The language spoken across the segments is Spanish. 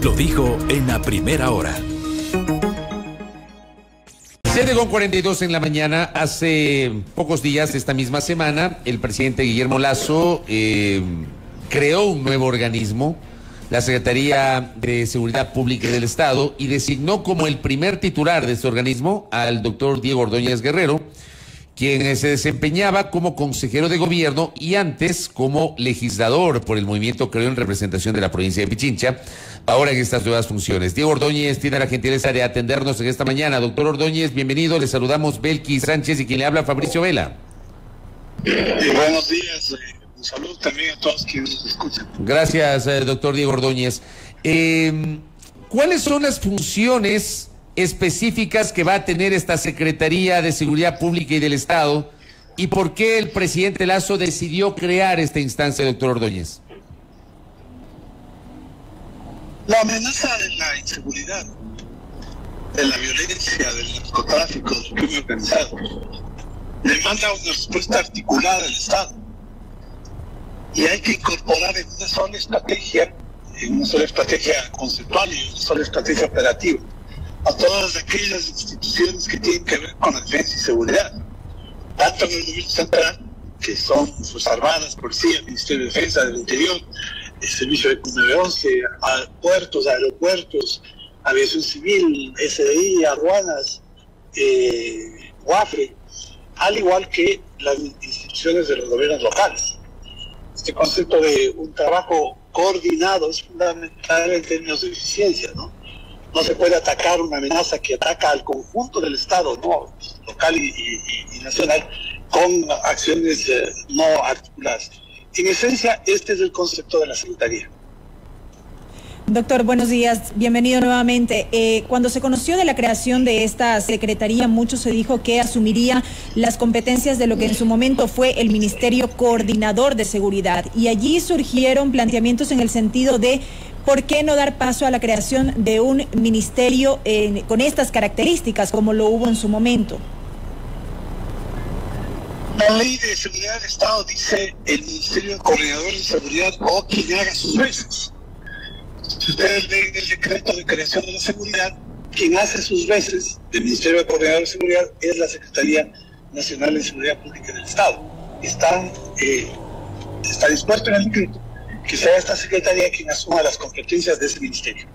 Lo dijo en la primera hora. 7:42 en la mañana. Hace pocos días, esta misma semana, el presidente Guillermo Lasso creó un nuevo organismo, la Secretaría de Seguridad Pública del Estado, y designó como el primer titular de este organismo al doctor Diego Ordóñez Guerrero, quien se desempeñaba como consejero de gobierno y antes como legislador por el movimiento Creo en representación de la provincia de Pichincha, ahora en estas nuevas funciones. Diego Ordóñez tiene la gentileza de atendernos en esta mañana. Doctor Ordóñez, bienvenido. Le saludamos Belkis Sánchez y quien le habla, Fabricio Vela. Buenos días. Un saludo también a todos quienes nos escuchan. Gracias, doctor Diego Ordóñez. ¿Cuáles son las funciones específicas que va a tener esta Secretaría de Seguridad Pública y del Estado, y por qué el presidente Lasso decidió crear esta instancia, doctor Ordóñez? La amenaza de la inseguridad, de la violencia, del narcotráfico, del crimen organizado, demanda una respuesta articulada del Estado, y hay que incorporar en una sola estrategia conceptual y una sola estrategia operativa a todas aquellas instituciones que tienen que ver con la defensa y seguridad, tanto en el gobierno central, que son Fuerzas Armadas, Policía, Ministerio de Defensa del Interior, el Servicio de 911, puertos, aeropuertos, aviación civil, SDI, aduanas, UAFRE, al igual que las instituciones de los gobiernos locales. Este concepto de un trabajo coordinado es fundamental en términos de eficiencia, ¿no? No se puede atacar una amenaza que ataca al conjunto del Estado, ¿no? Local y nacional, con acciones no articuladas. En esencia, este es el concepto de la Secretaría. Doctor, buenos días, bienvenido nuevamente. Cuando se conoció de la creación de esta Secretaría, mucho se dijo que asumiría las competencias de lo que en su momento fue el Ministerio Coordinador de Seguridad, y allí surgieron planteamientos en el sentido de ¿por qué no dar paso a la creación de un ministerio con estas características, como lo hubo en su momento? La Ley de Seguridad del Estado dice el Ministerio Coordinador de Seguridad o quien haga sus veces. Si ustedes leen el decreto de creación de la seguridad, quien hace sus veces del Ministerio Coordinador de Seguridad es la Secretaría Nacional de Seguridad Pública del Estado. Está dispuesto en el decreto que sea esta Secretaría quien asuma las competencias de ese ministerio.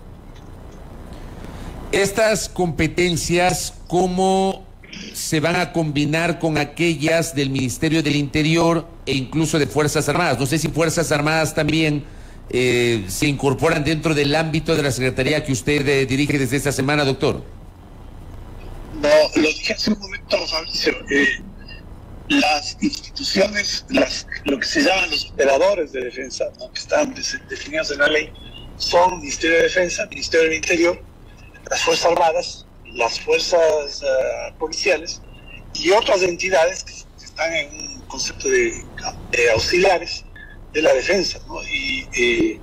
Estas competencias, ¿cómo se van a combinar con aquellas del Ministerio del Interior e incluso de Fuerzas Armadas? No sé si Fuerzas Armadas también se incorporan dentro del ámbito de la Secretaría que usted dirige desde esta semana, doctor. No, lo dije hace un momento, Fabricio. Las instituciones, lo que se llaman los operadores de defensa, ¿no?, que están definidos en la ley, son Ministerio de Defensa, Ministerio del Interior, las Fuerzas Armadas, las Fuerzas Policiales y otras entidades que están en un concepto de auxiliares de la defensa, ¿no? Y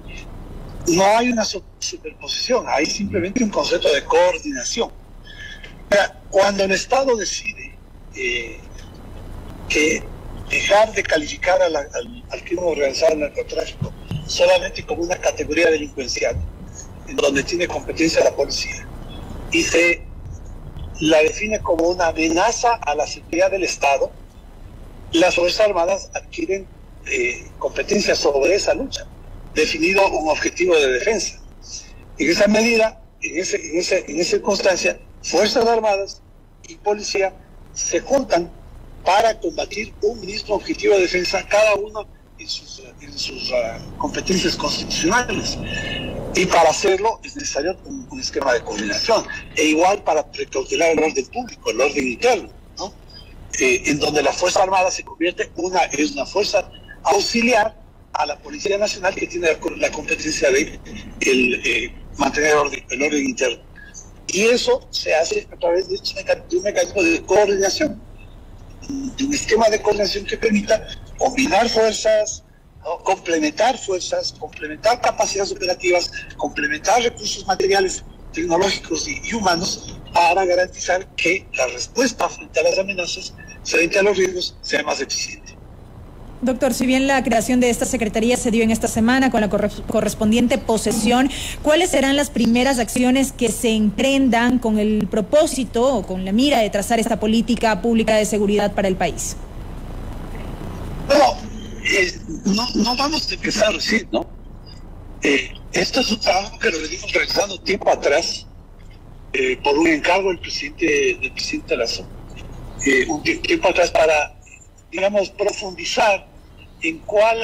no hay una superposición, hay simplemente un concepto de coordinación. Cuando el Estado decide que dejar de calificar al crimen organizado, al narcotráfico, solamente como una categoría delincuencial, en donde tiene competencia la policía, y se la define como una amenaza a la seguridad del Estado, las Fuerzas Armadas adquieren competencia sobre esa lucha, definido un objetivo de defensa. En esa medida, en esa circunstancia, Fuerzas Armadas y Policía se juntan para combatir un mismo objetivo de defensa, cada uno en sus competencias constitucionales. Y para hacerlo es necesario un esquema de coordinación, e igual para precautelar el orden público, el orden interno, ¿no? En donde la Fuerza Armada se convierte es una fuerza auxiliar a la Policía Nacional, que tiene la competencia de mantener el orden interno. Y eso se hace a través de un mecanismo de coordinación, de un esquema de coordinación que permita combinar fuerzas, ¿no?, complementar fuerzas, complementar capacidades operativas, complementar recursos materiales, tecnológicos y humanos, para garantizar que la respuesta frente a las amenazas, frente a los riesgos, sea más eficiente. Doctor, si bien la creación de esta secretaría se dio en esta semana con la correspondiente posesión, ¿cuáles serán las primeras acciones que se emprendan con el propósito o con la mira de trazar esta política pública de seguridad para el país? No vamos a empezar a decir, ¿no? Esto es un trabajo que lo venimos realizando tiempo atrás por un encargo del presidente Lasso, un tiempo atrás para, digamos, profundizar en cuál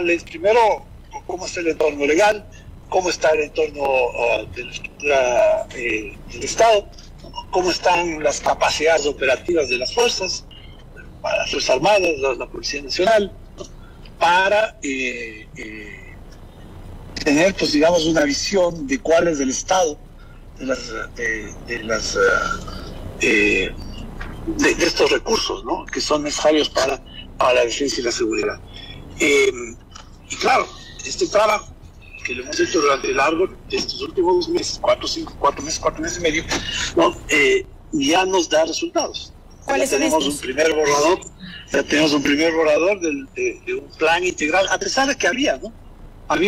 es primero, cómo está el entorno legal, cómo está el entorno de la estructura del Estado, cómo están las capacidades operativas de las fuerzas, para las Fuerzas Armadas, la Policía Nacional, para tener, pues digamos, una visión de cuál es el estado de estos recursos, ¿no?, que son necesarios para la defensa y la seguridad. Y claro, este trabajo que lo hemos hecho durante largo de estos últimos 2 meses, 4 meses y medio, ¿no?, ya nos da resultados. Ya tenemos un primer borrador, de un plan integral, a pesar de que había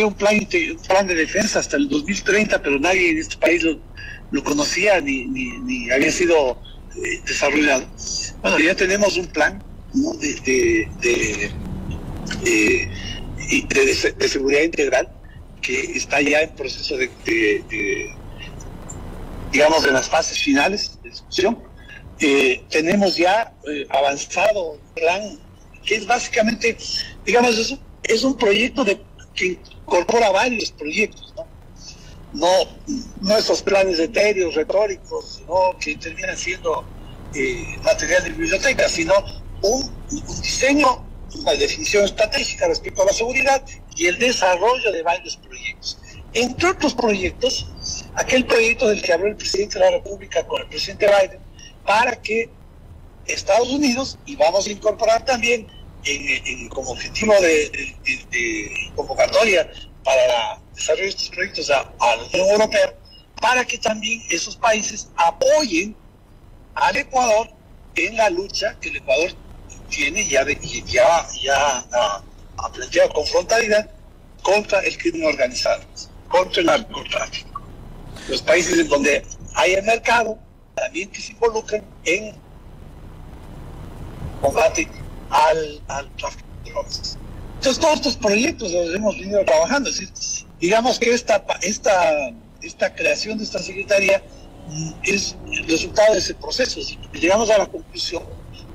un plan de defensa hasta el 2030, pero nadie en este país lo conocía ni había sido desarrollado. Bueno, ya tenemos un plan, ¿no?, de seguridad integral que está ya en proceso digamos, en las fases finales de discusión. Tenemos ya avanzado un plan que es básicamente, digamos, es un proyecto que incorpora varios proyectos, no esos planes etéreos, retóricos, ¿no?, que terminan siendo material de biblioteca, sino un diseño, una definición estratégica respecto a la seguridad y el desarrollo de varios proyectos. Entre otros proyectos, aquel proyecto del que habló el presidente de la República con el presidente Biden, para que Estados Unidos, y vamos a incorporar también como objetivo de convocatoria para el desarrollo de estos proyectos a la Unión Europea, para que también esos países apoyen al Ecuador en la lucha que el Ecuador tiene ya ha planteado con frontalidad contra el crimen organizado, contra el narcotráfico. Los países en donde hay el mercado también que se involucran en combate al tráfico de drogas. Entonces, todos estos proyectos los hemos venido trabajando. Es decir, digamos que esta creación de esta secretaría es el resultado de ese proceso. Llegamos a la conclusión,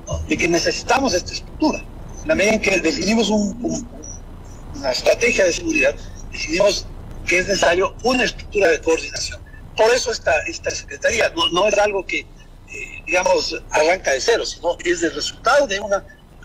¿no?, de que necesitamos esta estructura. En la medida en que definimos una estrategia de seguridad, definimos que es necesario una estructura de coordinación. Por eso esta secretaría no es algo que, digamos, arranca de cero, sino es el resultado de un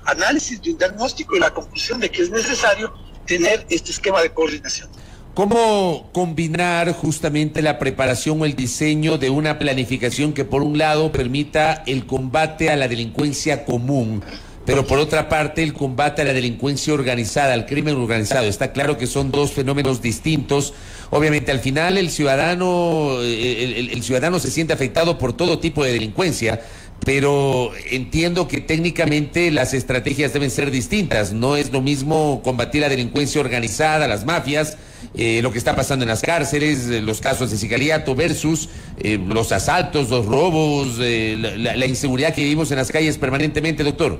análisis, de un diagnóstico y la conclusión de que es necesario tener este esquema de coordinación. ¿Cómo combinar justamente la preparación o el diseño de una planificación que por un lado permita el combate a la delincuencia común, pero por otra parte el combate a la delincuencia organizada, al crimen organizado? Está claro que son dos fenómenos distintos. Obviamente al final el ciudadano se siente afectado por todo tipo de delincuencia, pero entiendo que técnicamente las estrategias deben ser distintas. No es lo mismo combatir la delincuencia organizada, las mafias, lo que está pasando en las cárceles, los casos de sicariato versus los asaltos, los robos, la inseguridad que vivimos en las calles permanentemente, doctor.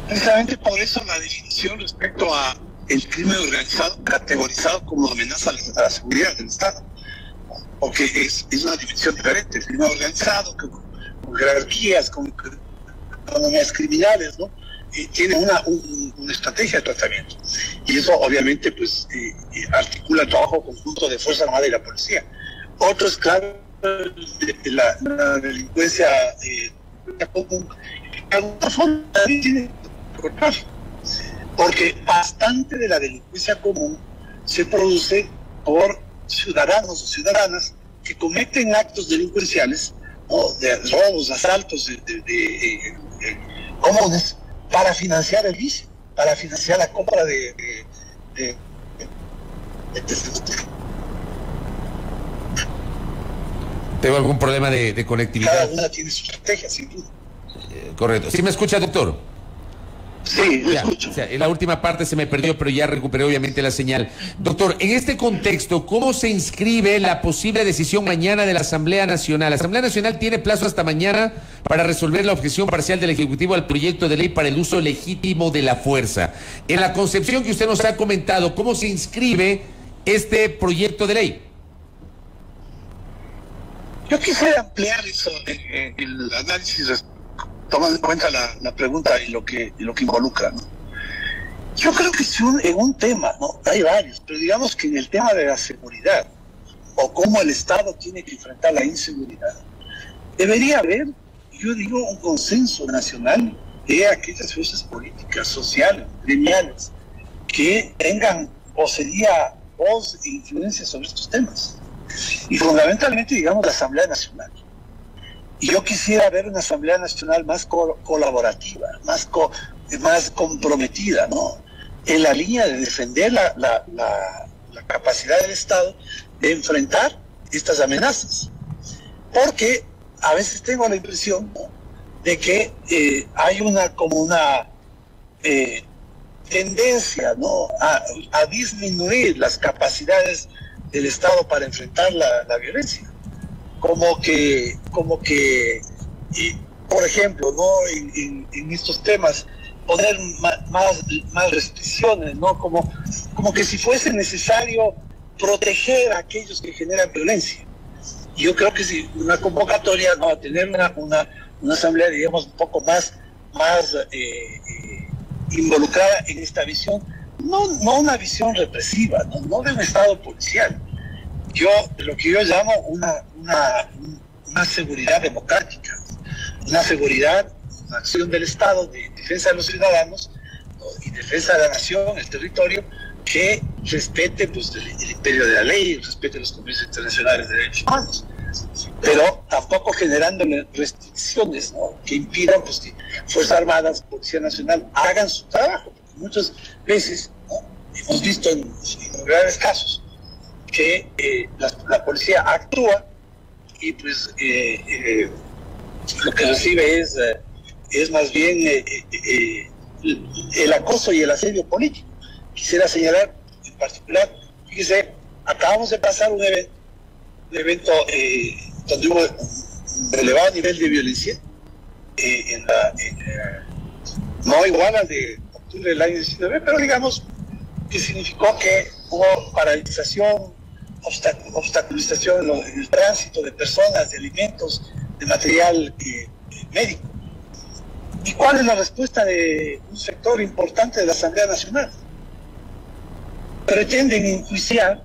Precisamente por eso la definición respecto a el crimen organizado categorizado como amenaza a la seguridad del Estado, porque es una dimensión diferente. El crimen organizado con jerarquías, con economías criminales, ¿no?, tiene una estrategia de tratamiento, y eso obviamente pues articula el trabajo conjunto de Fuerza Armada y la Policía. Otro es claro la delincuencia común, de alguna forma también tiene que cortar, porque bastante de la delincuencia común se produce por ciudadanos o ciudadanas que cometen actos delincuenciales, o de robos, asaltos comunes, para financiar el vicio, para financiar la compra ¿Tengo algún problema de conectividad? Cada una tiene su estrategia, sin duda. Correcto. ¿Sí me escucha, doctor? Sí, lo Ya, escucho. o sea, en la última parte se me perdió, pero ya recuperé obviamente la señal. Doctor, en este contexto, ¿cómo se inscribe la posible decisión mañana de la Asamblea Nacional? La Asamblea Nacional tiene plazo hasta mañana para resolver la objeción parcial del Ejecutivo al proyecto de ley para el uso legítimo de la fuerza. En la concepción que usted nos ha comentado, ¿cómo se inscribe este proyecto de ley? Yo quisiera ampliar eso, el análisis, tomando en cuenta la pregunta y lo que involucra, ¿no? Yo creo que si en un tema, ¿no? Hay varios, pero digamos que en el tema de la seguridad, o cómo el Estado tiene que enfrentar la inseguridad, debería haber, yo digo, un consenso nacional de aquellas fuerzas políticas, sociales, gremiales, que tengan voz e influencia sobre estos temas. Y fundamentalmente, digamos, la Asamblea Nacional. Y yo quisiera ver una Asamblea Nacional más colaborativa, más comprometida, ¿no? En la línea de defender la capacidad del Estado de enfrentar estas amenazas. Porque a veces tengo la impresión, ¿no?, de que hay una tendencia, ¿no?, a disminuir las capacidades del Estado para enfrentar la violencia. Como que por ejemplo, ¿no?, en estos temas poner más restricciones, ¿no?, como que si fuese necesario proteger a aquellos que generan violencia. Y yo creo que si una convocatoria, ¿no?, a tener una asamblea, digamos, un poco más involucrada en esta visión, no una visión represiva, no de un Estado policial. Lo que yo llamo una seguridad democrática, una seguridad, una acción del Estado de defensa de los ciudadanos, ¿no?, y defensa de la nación, el territorio, que respete, pues, el imperio de la ley, respete los convenios internacionales de derechos humanos, pero tampoco generando restricciones, ¿no?, que impidan, pues, que Fuerzas Armadas, Policía Nacional hagan su trabajo. Porque muchas veces, ¿no?, hemos visto en graves casos que la policía actúa y pues lo que recibe es más bien el acoso y el asedio político. Quisiera señalar en particular, fíjese, acabamos de pasar un evento donde hubo un elevado nivel de violencia, no igual al de octubre del año 19, pero digamos que significó que hubo paralización, obstaculización en el tránsito de personas, de alimentos, de material médico. ¿Y cuál es la respuesta de un sector importante de la Asamblea Nacional? Pretenden enjuiciar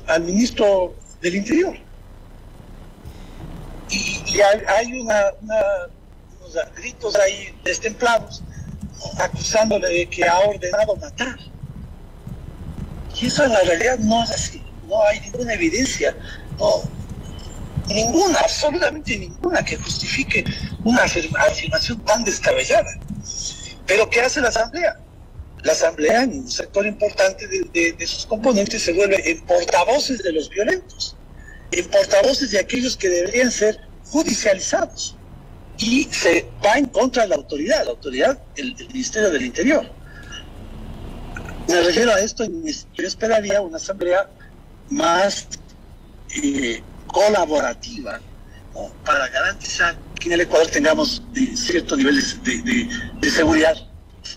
al ministro del Interior. Y hay unos gritos ahí destemplados, acusándole de que ha ordenado matar. Y eso en la realidad no es así. No hay ninguna evidencia, absolutamente ninguna, que justifique una afirmación tan descabellada. Pero ¿qué hace la Asamblea? La Asamblea, en un sector importante de sus componentes, se vuelve en portavoces de los violentos, en portavoces de aquellos que deberían ser judicializados. Y se va en contra de la autoridad, el Ministerio del Interior. Me refiero a esto, yo esperaría una Asamblea más colaborativa, ¿no?, para garantizar que en el Ecuador tengamos ciertos niveles de seguridad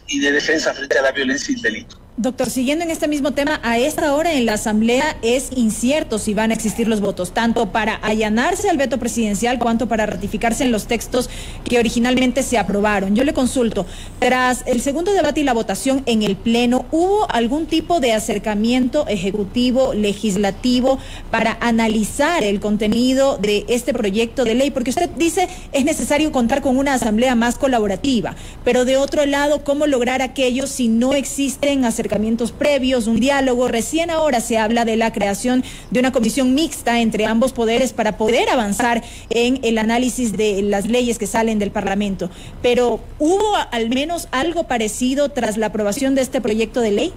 y de defensa frente a la violencia y el delito. Doctor, siguiendo en este mismo tema, a esta hora en la Asamblea es incierto si van a existir los votos, tanto para allanarse al veto presidencial cuanto para ratificarse en los textos que originalmente se aprobaron. Yo le consulto, tras el segundo debate y la votación en el Pleno, ¿hubo algún tipo de acercamiento ejecutivo, legislativo, para analizar el contenido de este proyecto de ley? Porque usted dice es necesario contar con una Asamblea más colaborativa, pero de otro lado, ¿cómo lograr aquello si no existen acercamientos previos, un diálogo? Recién ahora se habla de la creación de una comisión mixta entre ambos poderes para poder avanzar en el análisis de las leyes que salen del Parlamento. Pero ¿hubo al menos algo parecido tras la aprobación de este proyecto de ley?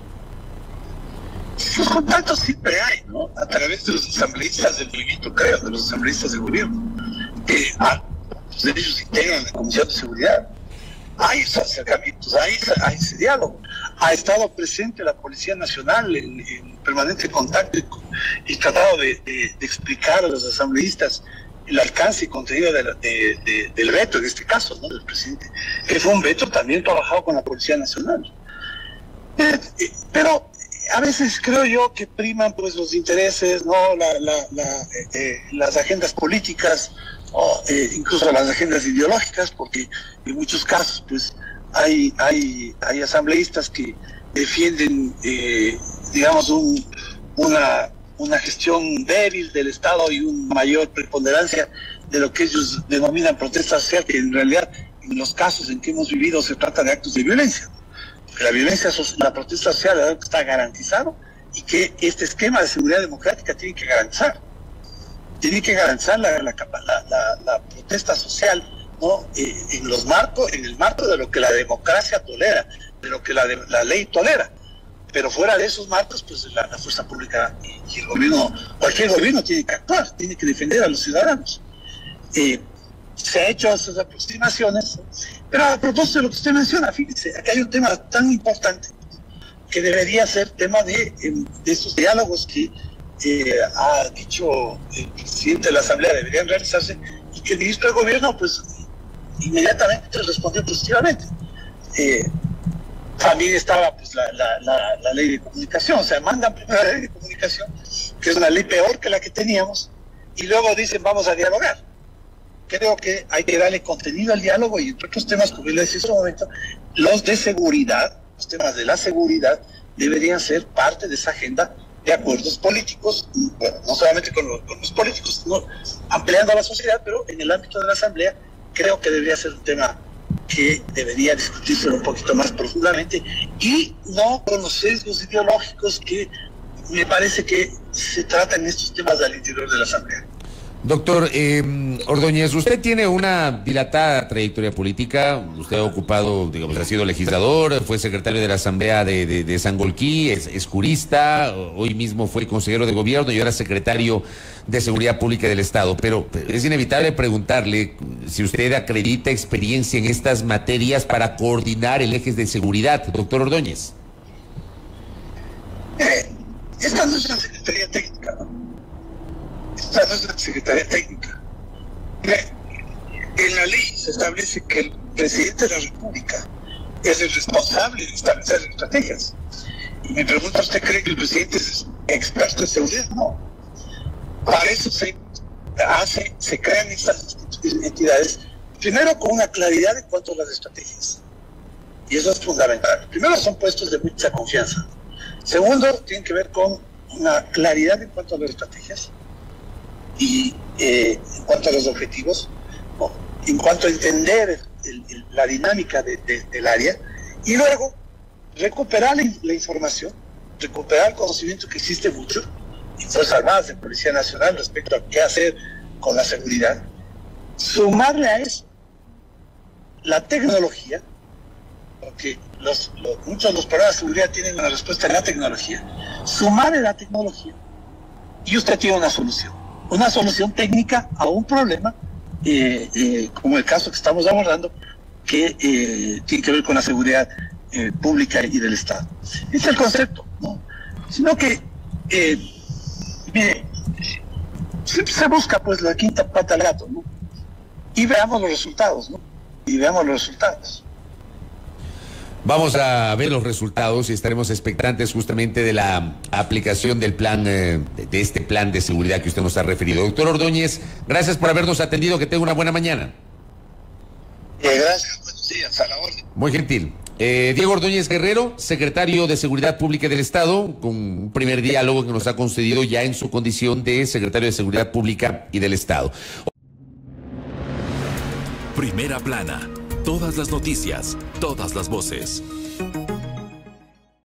Los contactos siempre hay, ¿no?, a través de los asambleístas del movimiento, creo, de los asambleístas del gobierno. Ellos integran la Comisión de Seguridad. hay esos acercamientos, hay ese diálogo. Ha estado presente la Policía Nacional en permanente contacto y tratado de explicar a los asambleístas el alcance y contenido del veto, en este caso, ¿no?, del presidente, que fue un veto también trabajado con la Policía Nacional. Pero a veces creo yo que priman pues los intereses, ¿no?, las agendas políticas, o incluso las agendas ideológicas, porque en muchos casos pues hay asambleístas que defienden digamos una gestión débil del Estado y una mayor preponderancia de lo que ellos denominan protesta social, que en realidad en los casos en que hemos vivido se trata de actos de violencia. La violencia, la protesta social es algo que está garantizado y que este esquema de seguridad democrática tiene que garantizar. Tiene que garantizar la protesta social, ¿no?, en el marco de lo que la democracia tolera, de lo que la ley tolera. Pero fuera de esos marcos, pues la fuerza pública y el gobierno, cualquier gobierno tiene que actuar, tiene que defender a los ciudadanos. Se ha hecho esas aproximaciones, pero a propósito de lo que usted menciona, fíjese, aquí hay un tema tan importante que debería ser tema de esos diálogos que ha dicho el presidente de la Asamblea deberían realizarse, y que el ministro de Gobierno pues inmediatamente respondió positivamente. También estaba pues la ley de comunicación, o sea, mandan primero la ley de comunicación, que es una ley peor que la que teníamos, y luego dicen vamos a dialogar. Creo que hay que darle contenido al diálogo, y entre otros temas, como le decía en su momento, los de seguridad, los temas de la seguridad deberían ser parte de esa agenda de acuerdos políticos, bueno, no solamente con los políticos, sino ampliando a la sociedad, pero en el ámbito de la Asamblea creo que debería ser un tema que debería discutirse un poquito más profundamente, y no con los sesgos ideológicos que me parece que se tratan en estos temas al interior de la Asamblea. Doctor Ordóñez, usted tiene una dilatada trayectoria política. Usted ha ocupado, digamos, ha sido legislador, fue secretario de la Asamblea de Sangolquí, es jurista, hoy mismo fue consejero de gobierno y ahora secretario de Seguridad Pública del Estado. Pero es inevitable preguntarle si usted acredita experiencia en estas materias para coordinar el eje de seguridad, doctor Ordóñez. Esta no es una secretaría técnica, ¿no? Esta no es la Secretaría Técnica. En la ley se establece que el presidente de la República es el responsable de establecer estrategias. Y me pregunta, ¿usted cree que el presidente es experto en seguridad? No. Para eso se crean estas entidades, primero con una claridad en cuanto a las estrategias. Y eso es fundamental. Primero, son puestos de mucha confianza. Segundo, tienen que ver con una claridad en cuanto a las estrategias. Y en cuanto a los objetivos, ¿no?, en cuanto a entender la dinámica del área, y luego recuperar la información, recuperar el conocimiento que existe mucho en Fuerzas Armadas, en Policía Nacional, respecto a qué hacer con la seguridad, sumarle a eso la tecnología, porque muchos de los problemas de seguridad tienen una respuesta en la tecnología, sumarle la tecnología, y usted tiene una solución técnica a un problema, como el caso que estamos abordando, que tiene que ver con la seguridad pública y del Estado. Este es el concepto, ¿no? Sino que se busca pues la quinta pata al gato, ¿no? Y veamos los resultados, ¿no? Vamos a ver los resultados y estaremos expectantes justamente de la aplicación del plan, de este plan de seguridad que usted nos ha referido. Doctor Ordóñez, gracias por habernos atendido, que tenga una buena mañana. Gracias, buenos días, a la orden. Muy gentil. Diego Ordóñez Guerrero, secretario de Seguridad Pública del Estado, con un primer diálogo que nos ha concedido ya en su condición de secretario de Seguridad Pública y del Estado. Primera plana. Todas las noticias, todas las voces.